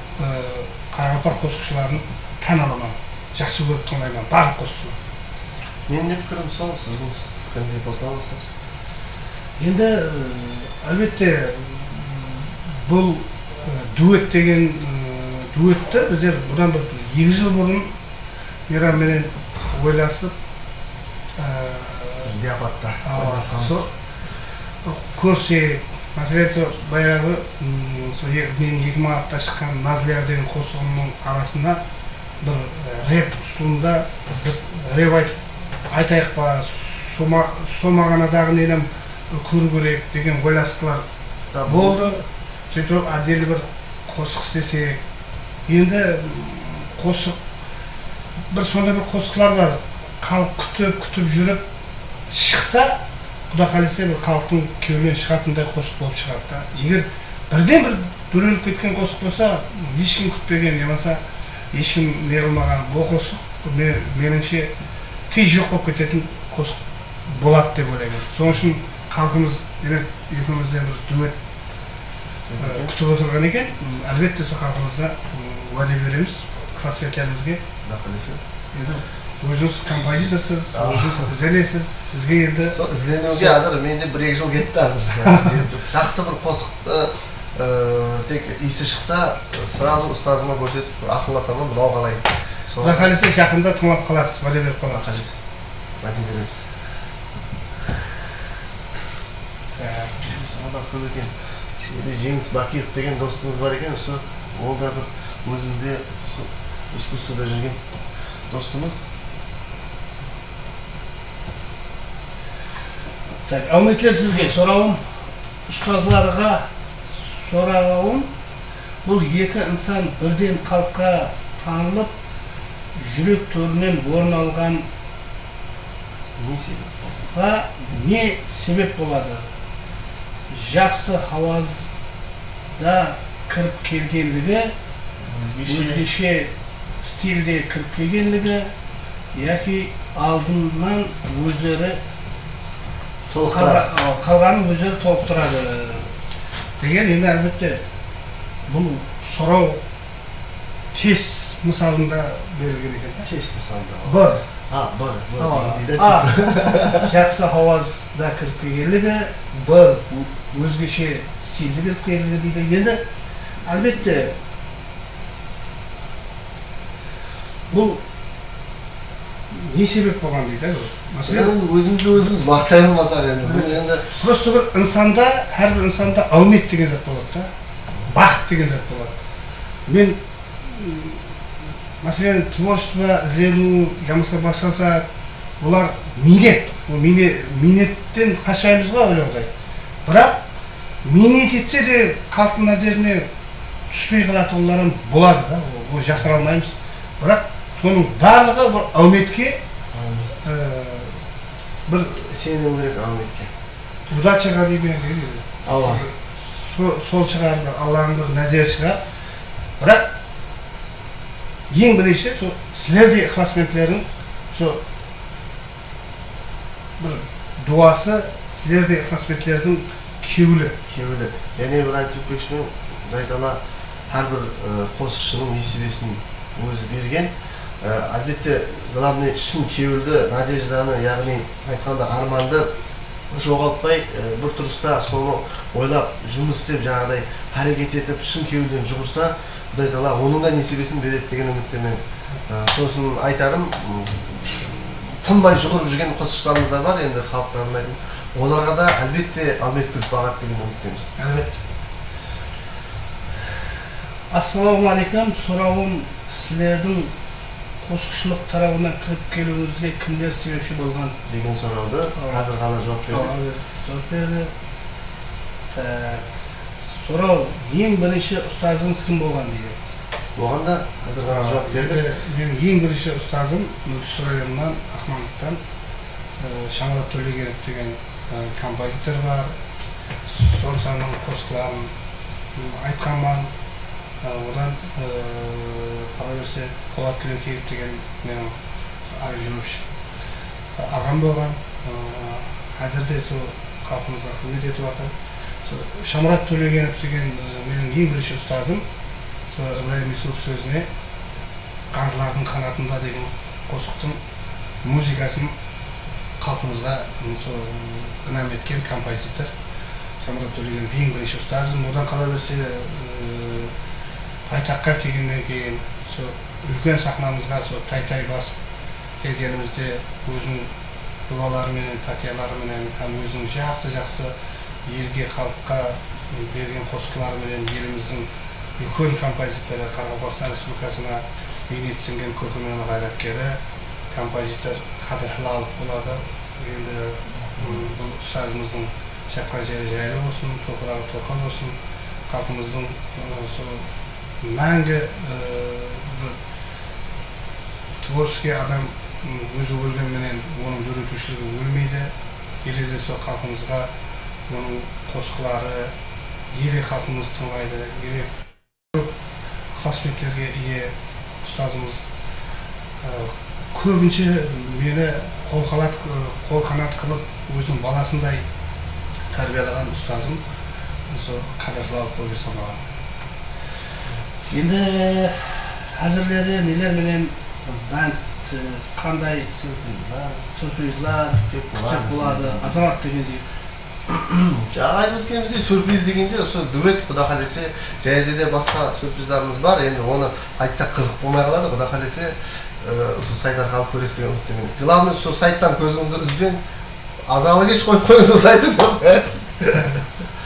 Қарақалпақ қосықшыларын таналамын, жақсы көріп тыңдаймын, барлық қосықшылар. Менің де пікірім сол, сіздің пікіріңізге қосыла аласыз? Енді әлбетте бұл дуэт деген дуэтті біздер бұдан бір 2 жыл бұрын Мейрамменен ойласып зияпатта көрсек, мәселен, баяғы мен 2006-та шыққан Назлияр деген қосығымның арасында бір рэп ұсылында бір рэп айтайық па, сомағанадағы ненім көру керек деген ойластықлар болды. Сөйтіп әделі бір қосық істесек. Енді қосық, бір сондай бір қосықлар бар. Халық күтіп жүріп шықса, Құда қаласа бір халықтың кеуінен шығатындай қосық болып шығады. Егер бірден бір дүреліп кеткен қосық болса, ешкім күтпеген, емаса ешкім неғылмаған бұл қосық меніңше тез жоқ болып кететін қосық болады деп ойлаймын. Соның үшін халқымыз демек екеумізден бір дуэт күтіп отырған екен. Әлбетте сол халқымызға уәде береміз, классметтерімізге. Өзіңіз композиторсыз, өзіңіз ізденесіз, сізге енді... Сол ізденуге азыр менде 1-2 жыл кетті азыр. Жақсы бір қосықты тек исі шықса, сразу ұстазыма көрсетіп, ақылласамын, мынау қалай. Құда қаласа жақында тыңлап қаласыз, уәде беріп қаласыз. Мәден береміз. Сонда көп екен. Жеңіс Бакиев деген достыңыз бар екен, ол да бір өзімізде искусствода жүрген достымыз. Алмайтылар сізге сұрауым, ұстазларға сұрағым, бұл екі инсан бірден халыққа танылып, жүрек төрінен орын алған не себеп болады? Жақсы хавазда кіріп келгенлігі, өзгеше стильде кіріп келгенлігі, яки алдынан өздері қалғанын өздері толықтырады деген. Енді әлбетте бұл сұрау тест мысалында берілген екен. Тест мысалында. Б. Жақсы хавазда кіріп келгенлігі, Б. өзгеше стильде кіріп келгенлігі дейді. Енді әлбетте бұл не себеп болған дейді? Өзімізді өзіміз мақтай алмасақ енді. Просто бір инсанда, әрбір инсанда аумет деген зат болады да, бақыт деген зат болады. Мен, мәселен, творчество іздену, ямаса бастаса, олар минет. Минеттен қашаймыз ғой ойлаудай. Бірақ, минет етсе де халықтың назарына түспей қалатын оларым болады да, ол жасыра алмаймыз. Бірақ, соның барлығы бір ауметке, бір сенім керек ауметке. удачаға деймін. Сол шығар, Алланың бір нәзері шығар. Бірақ ең бірінші сілерде ықыласменділердің бір дуасы, сілерде ықыласменділердің кеулі. Және бір айтып өтпекшімен, Құдай әрбір қосықшының несібесін өзі берген. Әлбетте, главный шын кеуілді, надежданы, яғни айтқанда арманды жоғалтпай, бір тұрыста соны ойлап, жұмыс істеп, жаңағыдай әрекет етіп, шын кеуілден жүгірса, Құдай Тағала оның да несібесін береді деген үміттемен. Сосын айтарым, тынбай жүгіріп жүрген қосықшыларымыз да бар, енді халыққа арнайтын. Оларға да әлбетте аумет күліп бағады деген үміттеміз. Әлбетте. Ассалаумағалейкум, сұрауым сілердің қосықшылық тарауына кіріп келуіңізге кімдер себепші болған деген сұрауды қазір ғана жауап берді. Сұрау, ең бірінші ұстазыңыз кім болған дейді? Оған да қазір ғана жауап берді. Менің ең бірінші ұстазым Мүксұрайымнан, Ақманлықтан Шамрат Төлегенов деген композитор бар. Сонсаның қосқыларын айтқанман. Одан қала берсе Полат Түлекеев деген менің жүруші ағам болған. Әзірде сол халқымызға қызмет етіп жатыр. Шамрат Төлегенов деген менің ең бірінші ұстазым. Ибраим Юсуп сөзіне Қазылардың қанатында деген қосықтың музыкасын халқымызға ынам еткен композитор. Шамрат Төлегенов ең бірінші ұстазым. Одан қала берсе Айтаққа келгеннен кейін, үлкен сахнамызға тай-тай басып келгенімізде өзінің дұғаларыменен, пәтияларыменен, өзінің жақсы-жақсы елге, халыққа берген қосқыларыменен еліміздің үлкен композиторы, Қарақалпақстан Республикасына бейнет сіңген көркемөнер қайраткері, композитор Қадыр Хилалов болады. Енді бұл ұстазымыздың жатқан жері жайлы болсын, топырағы торқал болсын, халқымыздың мәңгі творческий адам өзі өлгенменен оның үйретушілігі өлмейді. Елде сол халқымызға оның қосқылары, еле халқымыз тыңдайды, еле көп ықыласменділерге ие ұстазымыз. Көбінше мені қол қанат қылып, өзінің баласындай тәрбиелеген ұстазым Қадыр Хилалов болып саналады. Енді әзірлері нелерменен бәнд қандай сюрпризлар күтсек болады, Азамат деген жігіт. Жаңа айтып өткеніміздей сюрприз дегенде осы дуэт, Құда қалесе, және де басқа сюрприздарымыз бар. Енді оны айтсақ қызық болмай қалады. Құда қалесе осы сайт арқылы көресіз деген үміттемін. Главное, сол сайттан көзіңізді үзбен азалы кеш қойып қойыңыз сол сайтты.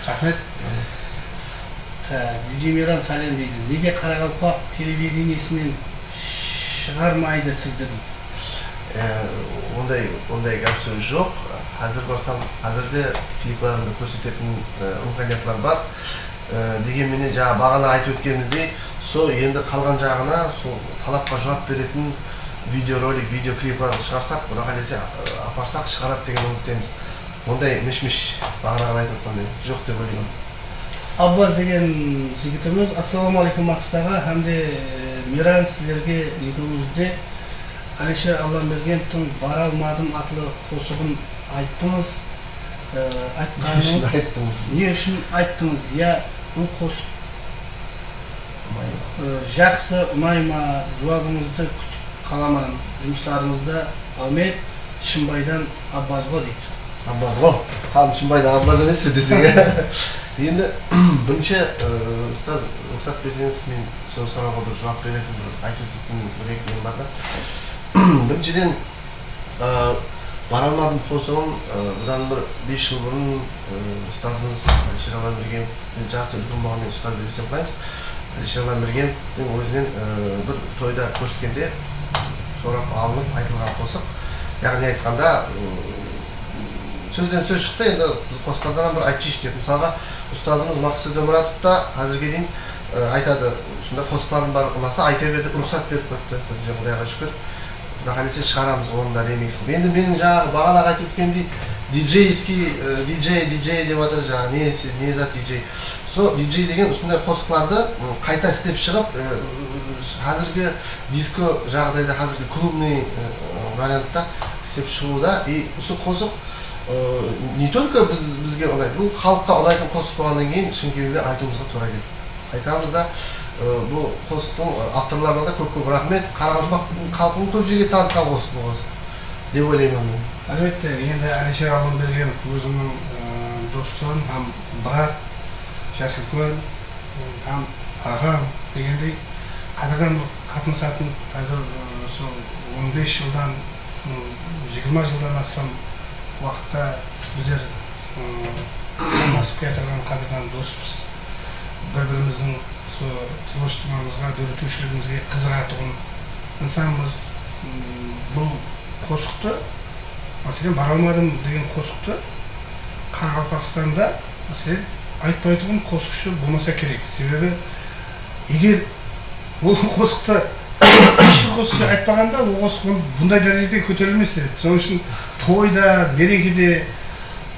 Рахмет. Диджей Мейран сәлем дейді. Неге Қарақалпақ телевидениесінен шығармайды сізді дейді? Ондай гәп сөз жоқ. қазір барсам қазірде клипларымды көрсететін имканиятлар бар. Дегенменен жаңа бағана айтып өткеніміздей, сол енді қалған жағына сол талапқа жауап беретін видеоролик, видеоклипларды шығарсақ, Құдай қаласа апарсақ шығарады деген үміттеміз. Ондай миш-миш бағана айтып отқандай жоқ деп ойлаймын. Аббас деген жігітіміз, ассалаумағалейкум Мақсатаға, һәмде Миран сіздерге екеумізде Алишер Алламбергеновтың «Бара алмадым» атлы қосығын айттыңыз. Не үшін айттыңыз? Я бұл қосық жақсы, ұнай ма? Жауабыңызды күтіп қаламан. Жұмыстарыңызда Ахмет Шымбайдан Аббазға дейді. Аббазға? Қалым Шымбайдан Аббаз емес десеге. Енді бірінші ұстаз рұқсат берсеңіз, мен сол сұрауға бір жауап беретін айтып өтетін бір екі нем бар да. Біріншіден бара алмадым қосығын бұдан бір 5 жыл бұрын ұстазымыз Алишер Алламбергенов жасы үлкен болғанмен ұстаз деп есептейміз. Алишер Алламбергеновтің өзінен бір тойда көріскенде сорап алынып айтылған қосық. Яғни айтқанда сөзден сөз шықты, енді біз қосықтардан бір айтшы деп. Мысалға ұстазымыз Мақсат Өміратов та қазірге дейін айтады, сонда қосықтардың бар ұнаса айта берді, рұқсат беріп қойыпты. Құдайға шүкір. Құдай қаласа шығарамыз оның да ремиксін. Енді менің жаңағы бағана айтып өткендей диджей деп жатыр, жаңағы не зат диджей. Сол диджей деген осындай қосықтарды қайта істеп шығып, қазіргі диско жағдайда, қазіргі клубный вариантта істеп шығуда. И осы қосық не только бізге ұнайды, бұл халыққа ұнайтын қосық болғаннан кейін Шымкентке айтуымызға тура келді. Айтамыз да, бұл қосықтың авторларына да көп рахмет. Қарақалпақ халқының көп жерге танытқан қосық бұл қосық деп ойлаймын мен. Әлбетте, енді Алишер Алламбергенов өзімнің достым, һәм брат, жасы үлкен, һәм ағам дегендей қадырдан қатынасатын, қазір сол 15 жылдан 20 жылдан астам уақытта біздер алмасып келатырған қадырдан доспыз. Бір-біріміздің творчествомызға, дөретушілігімізге қызығатұғын инсанбыз. Бұл қосықты, мәселен, бара алмадым деген қосықты Қарақалпақстанда, мәселен, айтпайтұғын қосықшы болмаса керек. Себебі, егер ол қосықты ешбір қосықшы айтпағанда, ол қосық бұндай дәрежеде көтерілмес еді. Соның үшін тойда, мерекеде,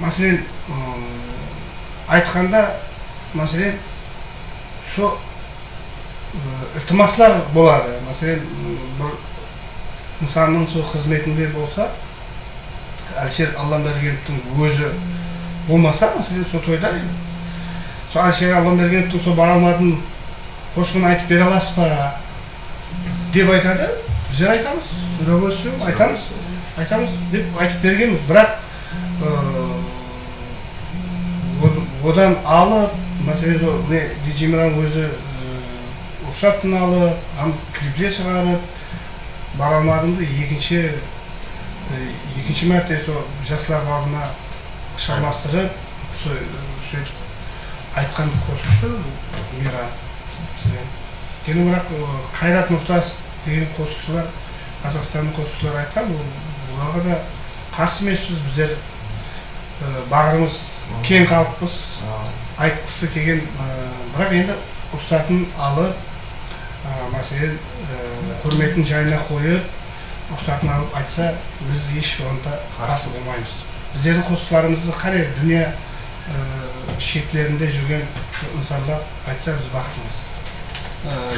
мәселен, айтқанда, мәселен, со ілтимаслар болады. Мәселен, бір инсанның со қызметінде болса, Алишер Алламбергеновтың өзі болмаса, мәселен, со тойда, со Алишер Алламбергеновтың со бара алмадым қосығын айтып бере аласыз ба деп айтады. Біздер айтамыз, айтамыз деп айтып бергенбіз. Бірақ одан алып, мәселен, диджей Миран өзі рұқсатын алып, клиптер шығарып, бара алмадымды екінші мәрте жасылар бабына шамастырып, сөйтіп айтқан қосушы Миран. Кейін бірақ Қайрат Нұртас деген қосушылар, Қазақстанның қосушылар айтқан, оларға да қарсы емеспіз. Біздер бағырымыз кең халықпыз, айтқысы келген, бірақ енді рұқсатын алып, мәселен, құрметін жайына қойып, рұқсатын алып айтса, біз еш онда қарсы болмаймыз. Біздердің қосықтарымызды қарай дүние шетлерінде жүрген инсандар айтса, біз бақыттымыз.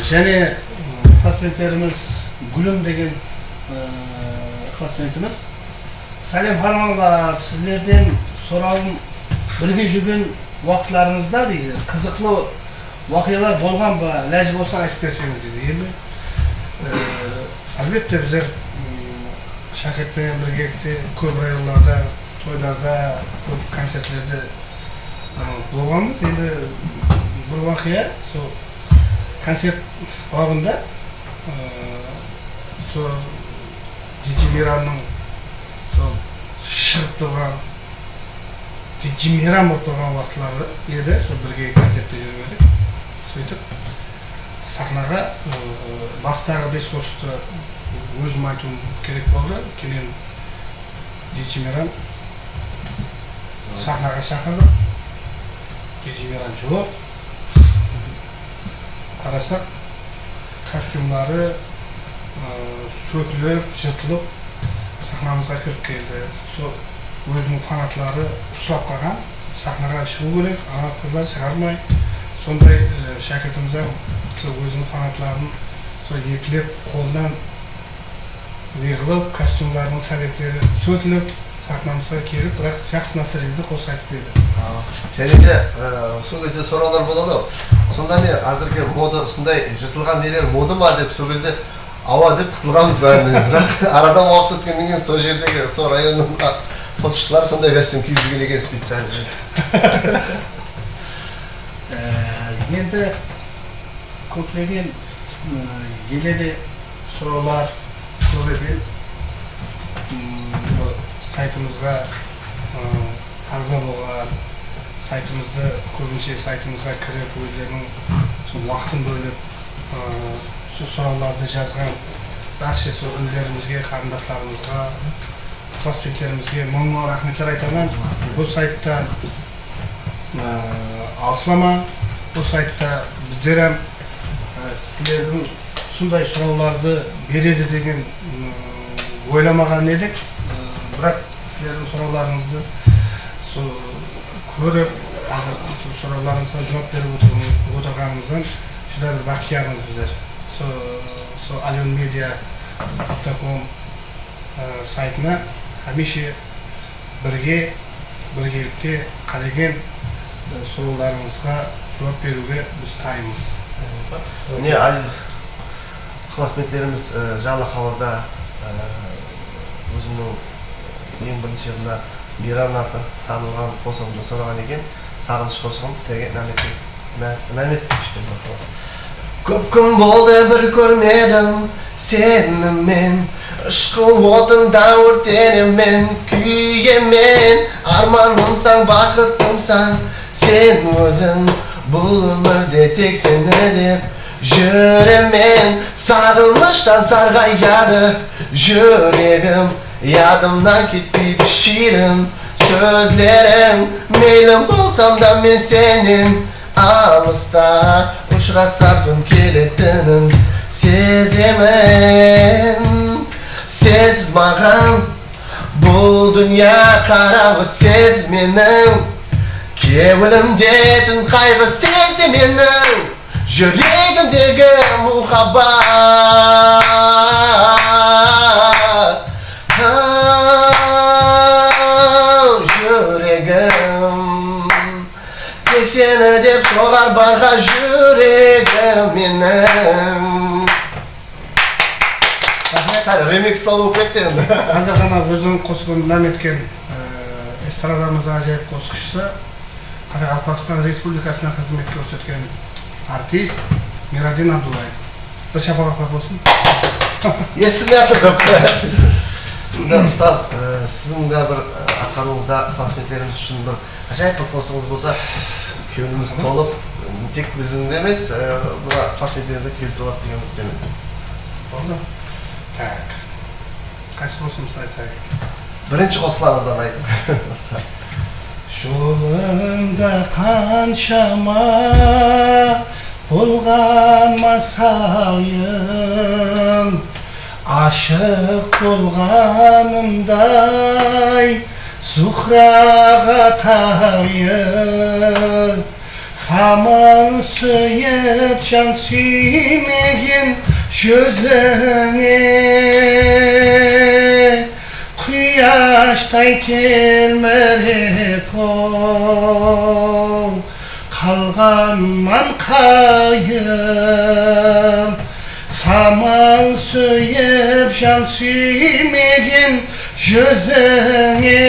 Және классменттеріміз Гүлім деген классментіміз. Сәлем харманға, сіздерден сұрауым, бірге жүрген уақытларыңызда дейді, қызықлы уақиғалар болған ба, ләжі болса айтып берсеңіз дейді. Енді әлбетте біздер шәкіртпен біргекте көп районларда, тойларда, көп концертлерде болғанбыз. Енді бір уақия, сол концерт бабында сол диджей Миранның шығып тұрған, диджей Миран болып тұрған уақытлары еді. Сол бірге концертте жүріп едік. Сөйтіп сахнаға бастағы 5 қосықты өзім айтуым керек болды. Кейін диджей Миран sahnaga chaqirdim. Kechikmagan yo'q. Qarasak, kostyumlari so'tilib, jırtılib sahnamizga kirib keldi. O'zining fanatlari ushlab qolgan. Sahnaga chiqib kerak, ana qizlar chiqarmay. Sonday şirketimiz ham o'zining fanatlarini yeplab, qo'ldan yig'ilib, kostyumlarning sabablari so'tilib sahnamizga kelib, biroq yaxshi nasriydi qo'zg'atib berdi. Seningde сол кезде so'rovlar bo'ladi. Sonda ne hozirgi moda shunday yirtilgan neler moda mı deb сол кезде ава deb qutulganmiz biroq aradan vaqt o'tgandan keyin сол yerdagi сол rayonning qo'shiqchilari shunday kostyum kiyib yurgan ekan spesial. Endi ko'plagan yilida so'rovlar ko'p edi. Saytimizga a'zo bo'lgan saytimizda ko'pincha saytimizga kirib o'zlarining vaqtini bo'lib so'rovlarni yozgan barcha so'rovlarimizga, qarindoshlarimizga, klassdoshlarımizga ming rahmatlar aytaman. Bu saytda aslama bu saytda bizlar ham sizlarning shunday so'rovlarni beradi degan o'ylamagan edik. Biroq sizlarning so'rovlaringizni ko'rib, hozir so'rovlaringizga javob berib o'tirganimizdan juda bir baxtiyormiz bizlar. alionmedia.com saytini hamisha birgalikda qaragan so'rovlaringizga javob beruvga biz tayinmiz. Ne aziz klassmetlerimiz canlı havuzda o'zimning eng birinchi yilda Miran atlı tanılgan qo'shig'imni so'ragan ekan, sog'inish qo'shig'im sizlarga na'mat etishdim. Ko'p kun bo'ldi bir ko'rmadim seni men, ishqi o'tindan o'rtanaman, kuyaman, armonimsan, baxtimsan, sen o'zing bu umrda tek seni deb yuraman, sog'inishdan sarg'ayadi yuragim, yadimdan ketmaydi shirin so'zlaring, meylim bo'lsam da men senin alista uchrasam keletinin sezaman. Siz mağan bu dünya qarag'ı, siz mening kevilimde tun qayg'ı, siz mening yuragimdagi muhabbat. Yuragim tek seni deb so'rar barga yuragim mening. Remixlar bo'lib ketdi endi. Hozir ham o'zim qo'shiqdan etgan estradamizning ajoyib qo'shiqchisi, Qoraqalpog'iston Respublikasiga xizmat ko'rsatgan artist Miradin Abdullayev. Bir shapaloqlar bo'lsin. Estilyapti. Ustoz, sizning bir atqaruingizda klassmetlerimiz uchun bir ajoyib bir qo'shiqingiz bo'lsa, ko'nglimiz to'lib, tek bizning emas, bu klassmetleringizda kelib turadi degan umiddaman. Bo'ldi. Tak. Qaysi qo'shimcha aytsak? Birinchi qo'shiqlaringizdan ayting. Yolunda qanchama bo'lgan masayim, aşık bo'lganimday zuhraga tayir, saman suyib can suymagin yüzüne, quyoshday telmirib qalganman qayim, saman suyib can suymagin yüzüne,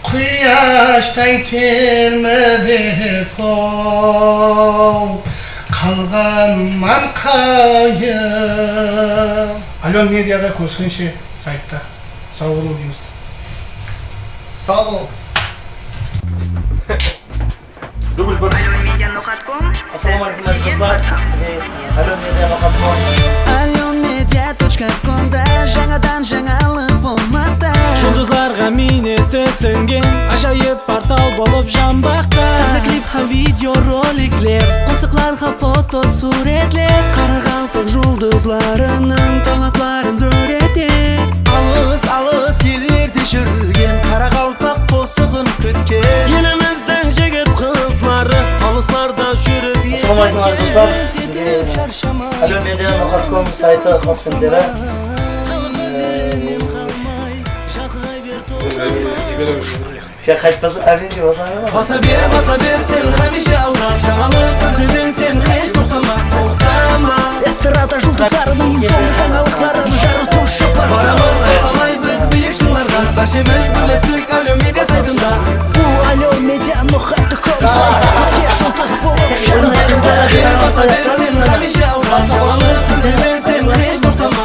quyoshday telmirib qalganman qayim. Alon Media'da ko'rishguncha saytda sog' bo'ling deymiz. Sog' bo'ling. alionmedia.com Assalomu alaykum aziz do'stlar. Alon Media va Alyon Media Media.com'da жаңадан жаңалық болмақта. Жұлдызларға минеті сіңген ажайып портал болып жанбақта. Таза клип һәм видео роликлер, қосықларға фото суретлер, қарақалпақ жұлдызларының талантларын дөретер. Алыс елдерде жүрген қарақалпақ қосығын күткен еліміздің жігіт қызлары алысларда жүріп Assalamualaikum dostlar. Alyomedia.com сайты қызметкері қайтпаса әбенге Баса бер сен хәмеше алға жаңалық іздедің сен еш тоқтама Эстрада жұлдызларының ең соңғы жаңалықтарын жаратушы Барамыз айтамай біз биік шыңларға Баршамыз бірлестік Алyomedia сайтында Bu Alyomedia.com сайты көпке жұлдыз болып жанбақта. Баса бер сен хәмеше алға жаңалық іздедің сен еш тоқтама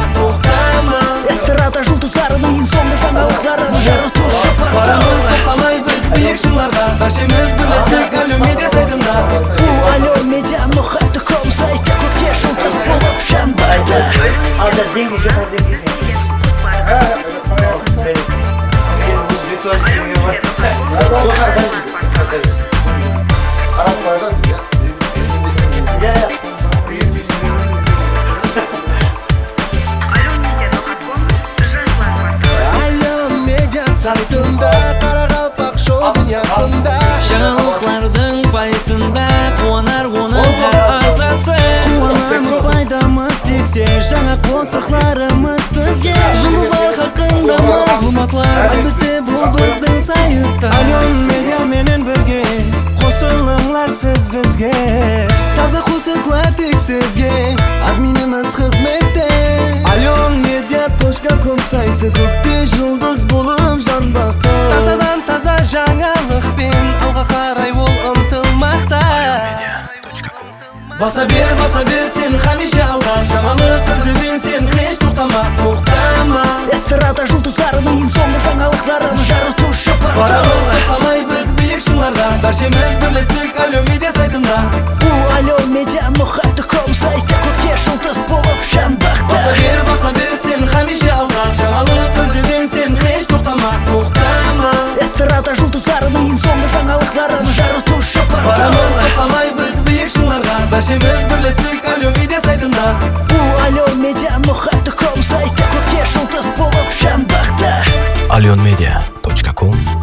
Эстрада жұлдызларының ең соңғы жаңалықтарын жаратушы Барамыз айтамай біз биік шыңларға Баршамыз бірлестік Alyomedia сайтында Bu Alyomedia.com сайты көпке жұлдыз болып жанбақта. Alyomedia сайтында қарақалпақ шоу дүниясында Жаңалықтардың байтында қуанар оның әр ағзасы Қуанамыз пайдамыз десе жаңа қосықларымыз сізге. Жұлдызлар хақында мағлұматлар әлбетте бұл біздің сайытта Alyomedia менен бірге қосылыңлар сіз бізге таза қосықлар тек сізге админіміз қызметте Alyomedia.com сайты көкте жұлдыз болып жанбақта Тазадан таза жаңалықпен алға қарай ол ұмтылмақта Баса бер сен хәмеше алға жаңалық іздедің сен еш тоқтама Эстрада жұлдызларының ең соңғы жаңалықтарын жаратушы Барамыз айтамай біз биік шыңларға Баршамыз бірлестік Alyomedia сайтында Bu Alyomedia.com сайты көпке жұлдыз болып жанбақта. Баса бер сен хәмеше алға жаңалық іздедің сен еш тоқтама Эстрада жұлдызларының ең соңғы жаңалықтарын жаратушы Барамыз айтамай біз биік шыңларға Баршамыз бірлестік Alyomedia сайтында Bu Alyomedia.com сайты көпке жұлдыз болып жанбақта. Alyomedia.com